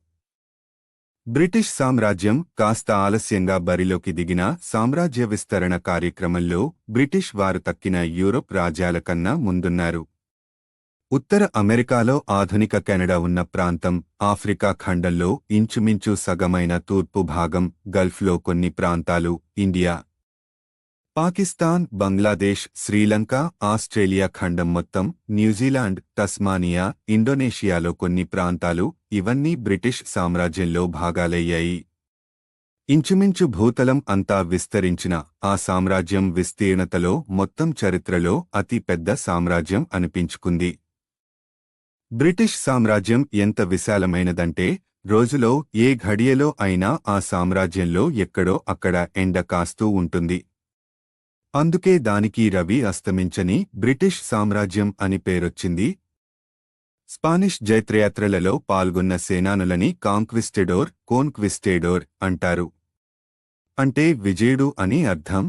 బ్రిటిష్ సామ్రాజ్యం కాస్త ఆలస్యంగా బరిలోకి దిగిన సామ్రాజ్య విస్తరణ కార్యక్రమంలో బ్రిటిష్ వారు తక్కిన యూరోప్ రాజ్యాల కన్నా ముందున్నారు. ఉత్తర అమెరికాలో ఆధునిక కెనడా ఉన్న ప్రాంతం, ఆఫ్రికా ఖండంలో ఇంచుమించు సగమైన తూర్పు భాగం, గల్ఫ్లో కొన్ని ప్రాంతాలు, ఇండియా, పాకిస్తాన్, బంగ్లాదేశ్, శ్రీలంక, ఆస్ట్రేలియా ఖండం మొత్తం, న్యూజిలాండ్, టస్మానియా, ఇండోనేషియాలో కొన్ని ప్రాంతాలు ఇవన్నీ బ్రిటిష్ సామ్రాజ్యంలో భాగాలయ్యాయి. ఇంచుమించు భూతలం అంతా విస్తరించిన ఆ సామ్రాజ్యం విస్తీర్ణతలో మొత్తం చరిత్రలో అతి పెద్ద సామ్రాజ్యం అనిపించుకుంది. బ్రిటిష్ సామ్రాజ్యం ఎంత విశాలమైనదంటే రోజులో ఏ ఘడియలో అయినా ఆ సామ్రాజ్యంలో ఎక్కడో అక్కడ ఎండ కాస్తూ ఉంటుంది. అందుకే దానికి రవి అస్తమించని బ్రిటిష్ సామ్రాజ్యం అని పేరొచ్చింది. స్పానిష్ జైత్రయాత్రలలో పాల్గొన్న సేనానులని కోన్క్విస్టేడోర్ అంటారు. అంటే విజయుడు అని అర్థం.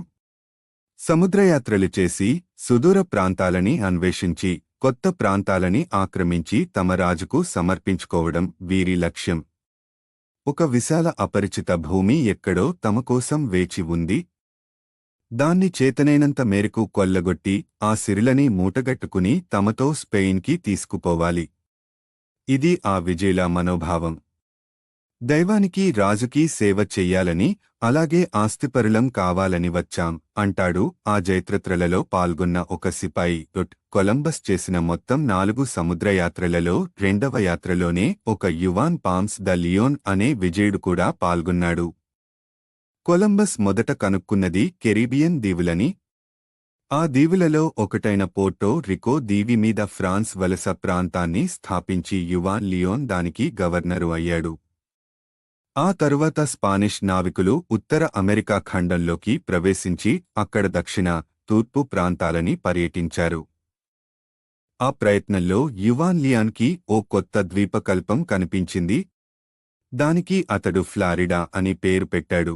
సముద్రయాత్రలు చేసి సుదూర ప్రాంతాలని అన్వేషించి కొత్త ప్రాంతాలని ఆక్రమించి తమ రాజుకు సమర్పించుకోవడం వీరి లక్ష్యం. ఒక విశాల అపరిచిత భూమి ఎక్కడో తమ కోసం వేచి ఉంది. దాన్ని చేతనైనంత మేరకు కొల్లగొట్టి ఆ సిరులని మూటగట్టుకుని తమతో స్పెయిన్కి తీసుకుపోవాలి. ఇది ఆ విజయుల మనోభావం. దైవానికి రాజుకి సేవ చెయ్యాలని, అలాగే ఆస్తిపరులం కావాలని వచ్చాం అంటాడు. ఆ జైత్రత్రలలో పాల్గొన్న ఒక సిపాయి. కొలంబస్ చేసిన మొత్తం 4 సముద్రయాత్రలలో 2వ యాత్రలోనే ఒక యువాన్ పామ్స్ ద లియోన్ అనే విజయుడు కూడా పాల్గొన్నాడు. కొలంబస్ మొదట కనుక్కున్నది కెరీబియన్ దీవులని. ఆ దీవులలో ఒకటైన పోర్టో రికో దీవి మీద ఫ్రాన్స్ వలస ప్రాంతాన్ని స్థాపించి యువాన్ లియోన్ దానికి గవర్నరు అయ్యాడు. ఆ తరువాత స్పానిష్ నావికులు ఉత్తర అమెరికా ఖండంలోకి ప్రవేశించి అక్కడ దక్షిణ, తూర్పు ప్రాంతాలని పర్యటించారు. ఆ ప్రయత్నంలో యువాన్ లియాన్కి ఓ కొత్త ద్వీపకల్పం కనిపించింది. దానికి అతడు ఫ్లారిడా అని పేరు పెట్టాడు.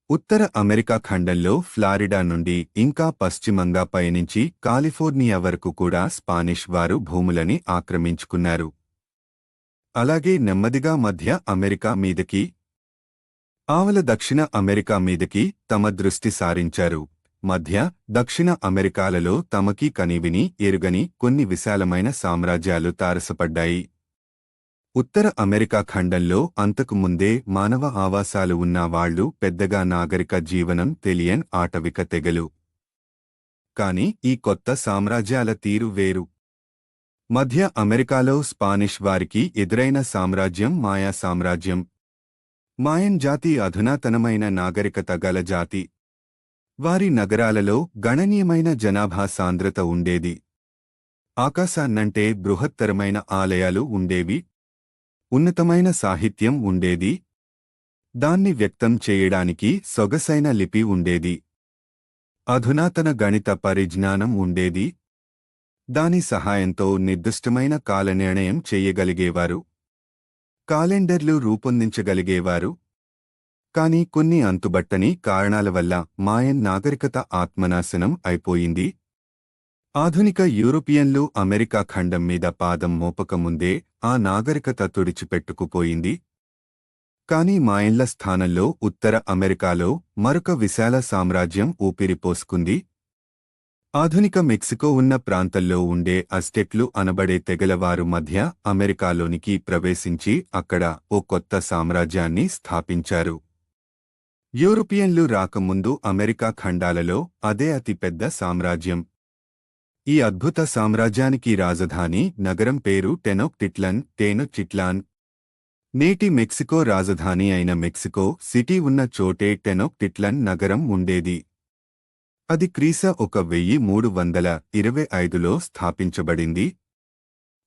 ఉత్తర అమెరికా ఖండంలో ఫ్లారిడా నుండి ఇంకా పశ్చిమంగా పయనించి కాలిఫోర్నియా వరకు కూడా స్పానిష్ వారు భూములని ఆక్రమించుకున్నారు. అలాగే నెమ్మదిగా మధ్య అమెరికా మీదకి, ఆవల దక్షిణ అమెరికా మీదకి తమ దృష్టి సారించారు. మధ్య, దక్షిణ అమెరికాలలో తమకి కనీవిని ఎరుగని కొన్ని విశాలమైన సామ్రాజ్యాలు తారసపడ్డాయి. ఉత్తర అమెరికా ఖండంలో అంతకు ముందే మానవ ఆవాసాలు ఉన్న వాళ్లు పెద్దగా నాగరిక జీవనం తెలియన్ ఆటవిక తెగలు. కాని ఈ కొత్త సామ్రాజ్యాల తీరు వేరు. మధ్య అమెరికాలో స్పానిష్ వారికి ఎదురైన సామ్రాజ్యం మాయా సామ్రాజ్యం. మాయన్ జాతి అధునాతనమైన నాగరికత గల జాతి. వారి నగరాలలో గణనీయమైన జనాభా సాంద్రత ఉండేది. ఆకాశాన్నంటే బృహత్తరమైన ఆలయాలు ఉండేవి. ఉన్నతమైన సాహిత్యం ఉండేది. దాన్ని వ్యక్తం చేయడానికి సొగసైన లిపి ఉండేది. అధునాతన గణిత పరిజ్ఞానం ఉండేది. దాని సహాయంతో నిర్దిష్టమైన కాలనిర్ణయం చెయ్యగలిగేవారు. కాలెండర్లు రూపొందించగలిగేవారు. కాని కొన్ని అంతుబట్టని కారణాల వల్ల మాయన్ నాగరికత ఆత్మనాశనం అయిపోయింది. ఆధునిక యూరోపియన్లు అమెరికా ఖండం మీద పాదం మోపకముందే ఆ నాగరికత తుడిచిపెట్టుకుపోయింది. కాని మాయన్ల స్థానంలో ఉత్తర అమెరికాలో మరొక విశాల సామ్రాజ్యం ఊపిరిపోసుకుంది. ఆధునిక మెక్సికో ఉన్న ప్రాంతంలో ఉండే అజ్టెక్లు అనబడే తెగలవారు మధ్య అమెరికాలోనికి ప్రవేశించి అక్కడ ఓ కొత్త సామ్రాజ్యాన్ని స్థాపించారు. యూరోపియన్లు రాకముందు అమెరికా ఖండాలలో అదే అతిపెద్ద సామ్రాజ్యం. ఈ అద్భుత సామ్రాజ్యానికి రాజధాని నగరం పేరు టెనోక్టిట్లాన్. నేటి మెక్సికో రాజధాని అయిన మెక్సికో సిటీ ఉన్న చోటే టెనోక్టిట్లాన్ నగరం ఉండేది. అది క్రీశ 1325లో స్థాపించబడింది.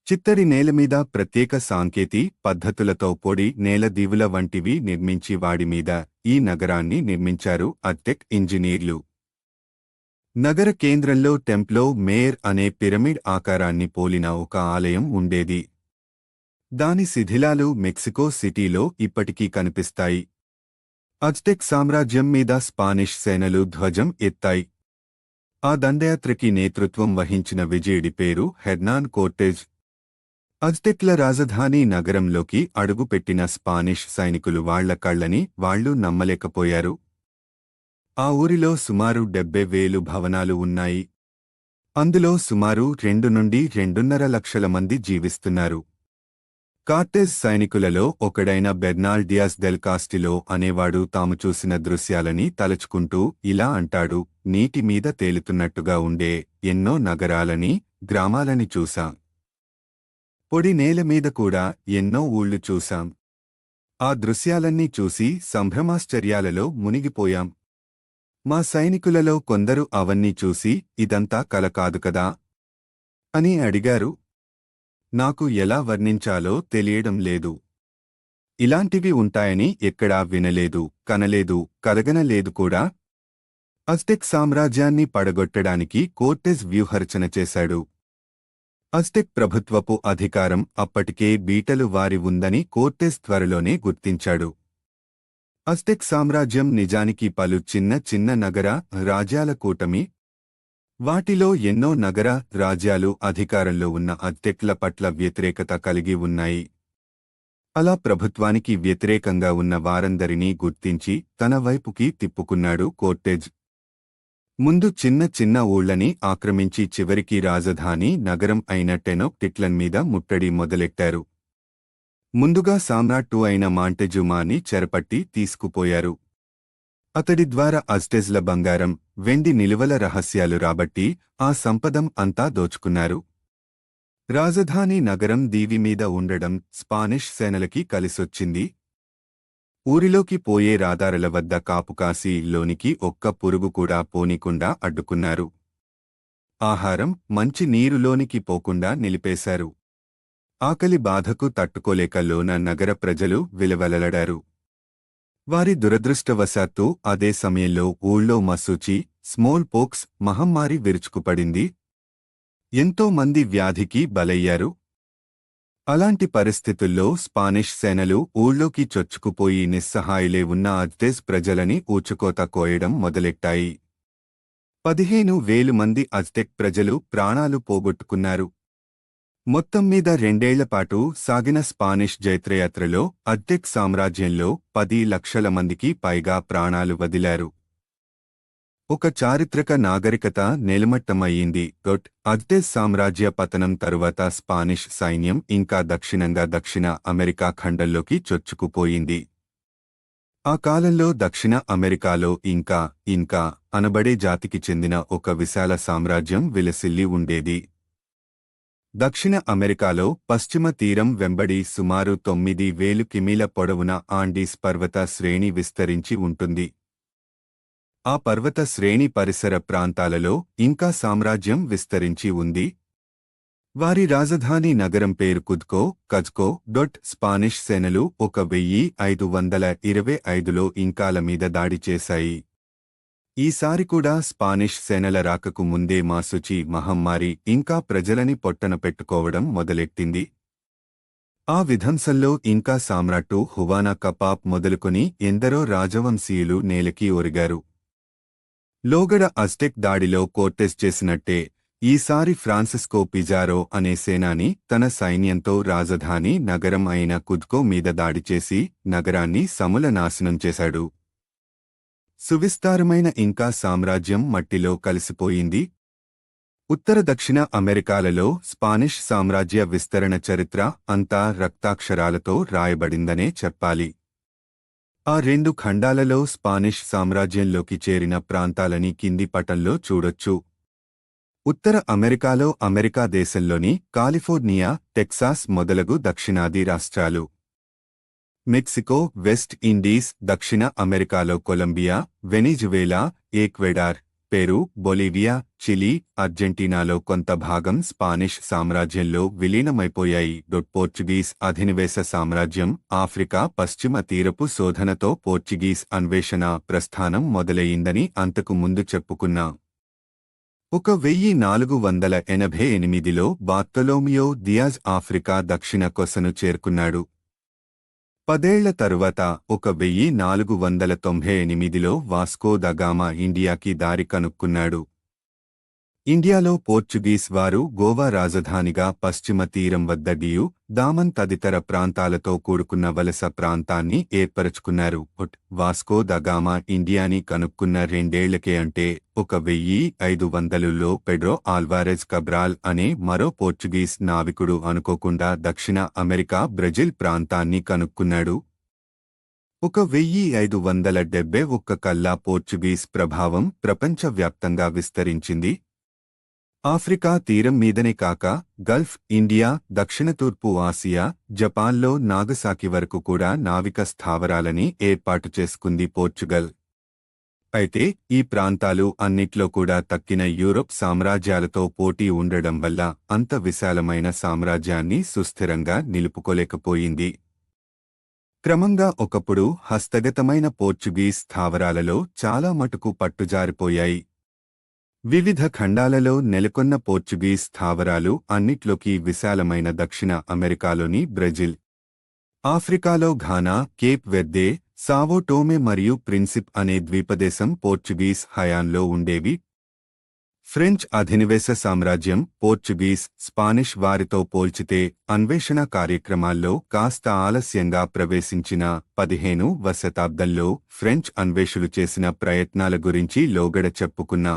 చిత్తడి నేలమీద ప్రత్యేక సాంకేతి పద్ధతులతో పొడి నేల దీవుల వంటివి నిర్మించి వాడిమీద ఈ నగరాన్ని నిర్మించారు అజ్టెక్ ఇంజనీర్లు. నగర కేంద్రంలో టెంప్లో మేయర్ అనే పిరమిడ్ ఆకారాన్ని పోలిన ఒక ఆలయం ఉండేది. దాని శిథిలాలు మెక్సికో సిటీలో ఇప్పటికీ కనిపిస్తాయి. అజ్టెక్ సామ్రాజ్యం మీద స్పానిష్ సేనలు ధ్వజం ఎత్తాయి. ఆ దండయాత్రకి నేతృత్వం వహించిన విజయుడి పేరు హెర్నాన్ కోర్టెజ్. అజ్టెక్ల రాజధాని నగరంలోకి అడుగుపెట్టిన స్పానిష్ సైనికులు వాళ్ల కళ్లని వాళ్లు నమ్మలేకపోయారు. ఆ ఊరిలో సుమారు 70,000 భవనాలు ఉన్నాయి. అందులో సుమారు 2 నుండి 2.5 లక్షల మంది జీవిస్తున్నారు. కార్టెజ్ సైనికులలో ఒకడైన బెర్నాల్ డియాస్ డెల్ కాస్టిలో అనేవాడు తాము చూసిన దృశ్యాలని తలుచుకుంటూ ఇలా అంటాడు: నీటి మీద తేలుతున్నట్టుగా ఉండే ఎన్నో నగరాలని, గ్రామాలని చూశాం. పొడి నేల మీద కూడా ఎన్నో ఊళ్ళు చూశాం. ఆ దృశ్యాలన్నీ చూసి సంభ్రమాశ్చర్యాలలో మునిగిపోయాం. మా సైనికులలో కొందరు అవన్నీ చూసి ఇదంతా కల కాదు కదా అని అడిగారు. నాకు ఎలా వర్ణించాలో తెలియడం లేదు. ఇలాంటివి ఉంటాయని ఎక్కడా వినలేదు, కనలేదు, కరగనలేదు కూడా. అజ్టెక్ సామ్రాజ్యాన్ని పడగొట్టడానికి కోర్టెజ్ వ్యూహరచన చేశాడు. అజ్టెక్ ప్రభుత్వపు అధికారం అప్పటికే బీటలు వారి ఉందని కోర్టెజ్ త్వరలోనే గుర్తించాడు. అజ్టెక్ సామ్రాజ్యం నిజానికి పలు చిన్న చిన్న నగర రాజ్యాల కూటమి. వాటిలో ఎన్నో నగర రాజ్యాలు అధికారంలో ఉన్న అజ్టెక్ల పట్ల వ్యతిరేకత కలిగి ఉన్నాయి. అలా ప్రభుత్వానికి వ్యతిరేకంగా ఉన్న వారందరినీ గుర్తించి తన వైపుకి తిప్పుకున్నాడు కోర్టెజ్. ముందు చిన్న చిన్న ఊళ్లని ఆక్రమించి చివరికి రాజధాని నగరం అయిన టెనోక్టిట్లాన్ మీద ముట్టడి మొదలెట్టారు. ముందుగా సామ్రాట్టు అయిన మాంటెజుమాని చెరపట్టి తీసుకుపోయారు. అతడి ద్వారా అజ్టెజ్ల బంగారం, వెండి నిలువల రహస్యాలు రాబట్టి ఆ సంపదం అంతా దోచుకున్నారు. రాజధాని నగరం దీవి మీద ఉండడం స్పానిష్ సేనలకి కలిసొచ్చింది. ఊరిలోకి పోయే రహదారుల వద్ద కాపుకాసి లోనికి ఒక్క పురుగు కూడా పోనీకుండా అడ్డుకున్నారు. ఆహారం, మంచి నీరులోనికి పోకుండా నిలిపేశారు. ఆకలి బాధకు తట్టుకోలేక లోన నగర ప్రజలు విలవెలలాడారు. వారి దురదృష్టవశాత్తు అదే సమయంలో ఊళ్ళో మసూచి, స్మోల్ పోక్స్ మహమ్మారి విరుచుకుపడింది. ఎంతో మంది వ్యాధికి బలయ్యారు. అలాంటి పరిస్థితుల్లో స్పానిష్ సేనలు ఊళ్ళోకి చొచ్చుకుపోయి నిస్సహాయులే ఉన్న అజ్టెజ్ ప్రజలని ఊచుకోత కోయడం మొదలెట్టాయి. 15,000 మంది అజ్టెక్ ప్రజలు ప్రాణాలు పోగొట్టుకున్నారు. మొత్తం మీద 2 ఏళ్లపాటు సాగిన స్పానిష్ జైత్రయాత్రలో అజ్టెక్ సామ్రాజ్యంలో 10 లక్షల మందికి పైగా ప్రాణాలు వదిలారు. ఒక చారిత్రక నాగరికత నిలమట్టమయ్యింది. అజ్టెజ్ సామ్రాజ్య పతనం తరువాత స్పానిష్ సైన్యం ఇంకా దక్షిణంగా దక్షిణ అమెరికా ఖండంలోకి చొచ్చుకుపోయింది. ఆ కాలంలో దక్షిణ అమెరికాలో ఇంకా అనబడే జాతికి చెందిన ఒక విశాల సామ్రాజ్యం విలసిల్లి ఉండేది. దక్షిణ అమెరికాలో పశ్చిమ తీరం వెంబడి సుమారు 9,000 కిమీల పొడవున ఆండీస్ పర్వత శ్రేణి విస్తరించి ఉంటుంది. ఆ పర్వత శ్రేణి పరిసర ప్రాంతాలలో ఇంకా సామ్రాజ్యం విస్తరించి ఉంది. వారి రాజధాని నగరం పేరు కజ్కో. స్పానిష్ సేనలు 1525లో ఇంకాల మీద దాడి చేశాయి. ఈసారి కూడా స్పానిష్ సేనల రాకకు ముందే మాసుచి మహమ్మారి ఇంకా ప్రజలని పొట్టన పెట్టుకోవడం మొదలెట్టింది. ఆ విధ్వంసంలో ఇంకా సామ్రాట్టు హువానా కపాప్ మొదలుకొని ఎందరో రాజవంశీయులు నేలకి ఒరిగారు. లోగడ అజ్టెక్ దాడిలో కోర్టెస్ చేసినట్టే ఈసారి ఫ్రాన్సిస్కో పిజారో అనే సేనాని తన సైన్యంతో రాజధాని నగరం అయిన కుజ్కో మీద దాడి చేసి నగరాన్ని సమూల నాశనం చేశాడు. సువిస్తారమైన ఇంకా సామ్రాజ్యం మట్టిలో కలిసిపోయింది. ఉత్తర దక్షిణ అమెరికాలలో స్పానిష్ సామ్రాజ్య విస్తరణ చరిత్ర అంతా రక్తాక్షరాలతో రాయబడిందనే చెప్పాలి. ఆ 2 ఖండాలలో స్పానిష్ సామ్రాజ్యంలోకి చేరిన ప్రాంతాలని కింది పటంలో చూడొచ్చు. ఉత్తర అమెరికాలో అమెరికా దేశంలోని కాలిఫోర్నియా, టెక్సాస్ మొదలగు దక్షిణాది రాష్ట్రాలు. మెక్సికో, వెస్ట్ ఇండీస్, దక్షిణ అమెరికాలో Colombia, Venezuela, Ecuador, Peru, Bolivia, Chile, అర్జెంటీనాలో కొంత భాగం స్పానిష్ సామ్రాజ్యంలో విలీనమైపోయాయి. పోర్చుగీస్ అధినివేశ సామ్రాజ్యం ఆఫ్రికా పశ్చిమ తీరపు శోధనతో పోర్చుగీస్ అన్వేషణ ప్రస్థానం మొదలయ్యిందని అంతకు ముందు చెప్పుకున్నాం. 1488లో బార్తొలోమియో డియాజ్ ఆఫ్రికా దక్షిణ కొసను చేరుకున్నాడు. 10 ఏళ్ల తరువాత 1498లో వాస్కో ద గామా ఇండియాకి దారి కనుక్కున్నాడు. ఇండియాలో పోర్చుగీస్ వారు గోవా రాజధానిగా పశ్చిమ తీరం వద్ద డియు, దామన్ తదితర ప్రాంతాలతో కూడుకున్న వలస ప్రాంతాన్ని ఏర్పరచుకున్నారు. వాస్కో ద గామా ఇండియాని కనుక్కున్న 2 ఏళ్లకే అంటే 1500లో పెడ్రో ఆల్వారెజ్ కబ్రాల్ అనే మరో పోర్చుగీస్ నావికుడు అనుకోకుండా దక్షిణ అమెరికా బ్రెజిల్ ప్రాంతాన్ని కనుక్కున్నాడు. 1571 కల్లా పోర్చుగీస్ ప్రభావం ప్రపంచవ్యాప్తంగా విస్తరించింది. ఆఫ్రికా తీరం మీదనే కాక గల్ఫ్, ఇండియా, దక్షిణ తూర్పు ఆసియా, జపాన్లో నాగసాకి వరకు కూడా నావిక స్థావరాలని ఏర్పాటు చేసుకుంది పోర్చుగల్. అయితే ఈ ప్రాంతాలు అన్నిట్లో కూడా తక్కిన యూరోప్ సామ్రాజ్యాలతో పోటీ ఉండడం వల్ల అంత విశాలమైన సామ్రాజ్యాన్ని సుస్థిరంగా నిలుపుకోలేకపోయింది. క్రమంగా ఒకప్పుడు హస్తగతమైన పోర్చుగీస్ స్థావరాలలో చాలా మటుకు పట్టుజారిపోయాయి. వివిధ ఖండాలలో నెలకొన్న పోర్చుగీస్ స్థావరాలు అన్నిట్లోకి విశాలమైన దక్షిణ అమెరికాలోని బ్రెజిల్, ఆఫ్రికాలో ఘానా, కేప్ వెర్దే, సావో టోమే మరియు ప్రిన్సిప్ అనే ద్వీపదేశం పోర్చుగీస్ హయాంలో ఉండేవి. ఫ్రెంచ్ అధినివేశ సామ్రాజ్యం పోర్చుగీస్, స్పానిష్ వారితో పోల్చితే అన్వేషణ కార్యక్రమాల్లో కాస్త ఆలస్యంగా ప్రవేశించిన 15వ శతాబ్దంలో ఫ్రెంచ్ అన్వేషులు చేసిన ప్రయత్నాల గురించి లోగడ చెప్పుకున్నా.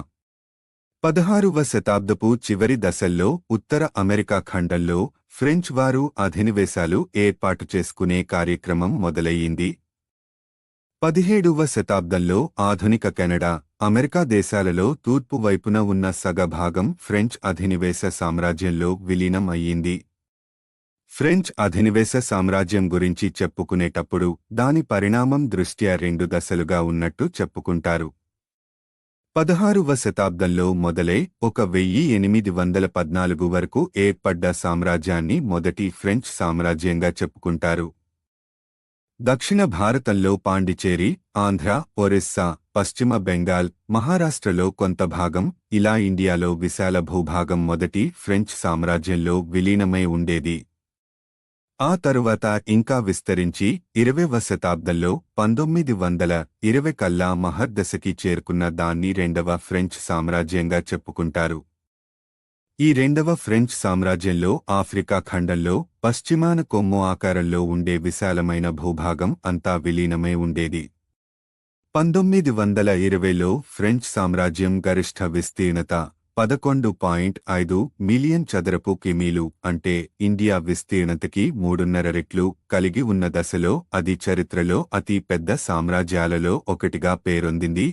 16వ శతాబ్దపు చివరి దశల్లో ఉత్తర అమెరికా ఖండంలో ఫ్రెంచ్ వారు అధినివేశాలు ఏర్పాటు చేసుకునే కార్యక్రమం మొదలయ్యింది. 17వ శతాబ్దంలో ఆధునిక కెనడా, అమెరికా దేశాలలో తూర్పు వైపున ఉన్న సగభాగం ఫ్రెంచ్ అధినివేశ సామ్రాజ్యంలో విలీనం అయ్యింది. ఫ్రెంచ్ అధినివేశ సామ్రాజ్యం గురించి చెప్పుకునేటప్పుడు దాని పరిణామం దృష్ట్యా రెండు దశలుగా ఉన్నట్టు చెప్పుకుంటారు. 16వ శతాబ్దంలో మొదలై 1814 వరకు ఏర్పడ్డ సామ్రాజ్యాన్ని మొదటి ఫ్రెంచ్ సామ్రాజ్యంగా చెప్పుకుంటారు. దక్షిణ భారతంలో పాండిచేరి, ఆంధ్ర, ఒరిస్సా, పశ్చిమ బెంగాల్, మహారాష్ట్రలో కొంత భాగం, ఇలా ఇండియాలో విశాల భూభాగం మొదటి ఫ్రెంచ్ సామ్రాజ్యంలో విలీనమై ఉండేది. ఆ తరువాత ఇంకా విస్తరించి 20వ శతాబ్దంలో 1920 కల్లా మహర్దశకి చేరుకున్న దాన్ని రెండవ ఫ్రెంచ్ సామ్రాజ్యంగా చెప్పుకుంటారు. ఈ రెండవ ఫ్రెంచ్ సామ్రాజ్యంలో ఆఫ్రికా ఖండంలో పశ్చిమాన కొమ్ము ఆకారంలో ఉండే విశాలమైన భూభాగం అంతా విలీనమై ఉండేది. 1920లో ఫ్రెంచ్ సామ్రాజ్యం గరిష్ఠ విస్తీర్ణత 11.5 మిలియన్ చదరపు కిమీలు అంటే ఇండియా విస్తీర్ణతకి 3.5 రెట్లు కలిగి ఉన్న దశలో అది చరిత్రలో అతి పెద్ద సామ్రాజ్యాలలో ఒకటిగా పేరొందింది.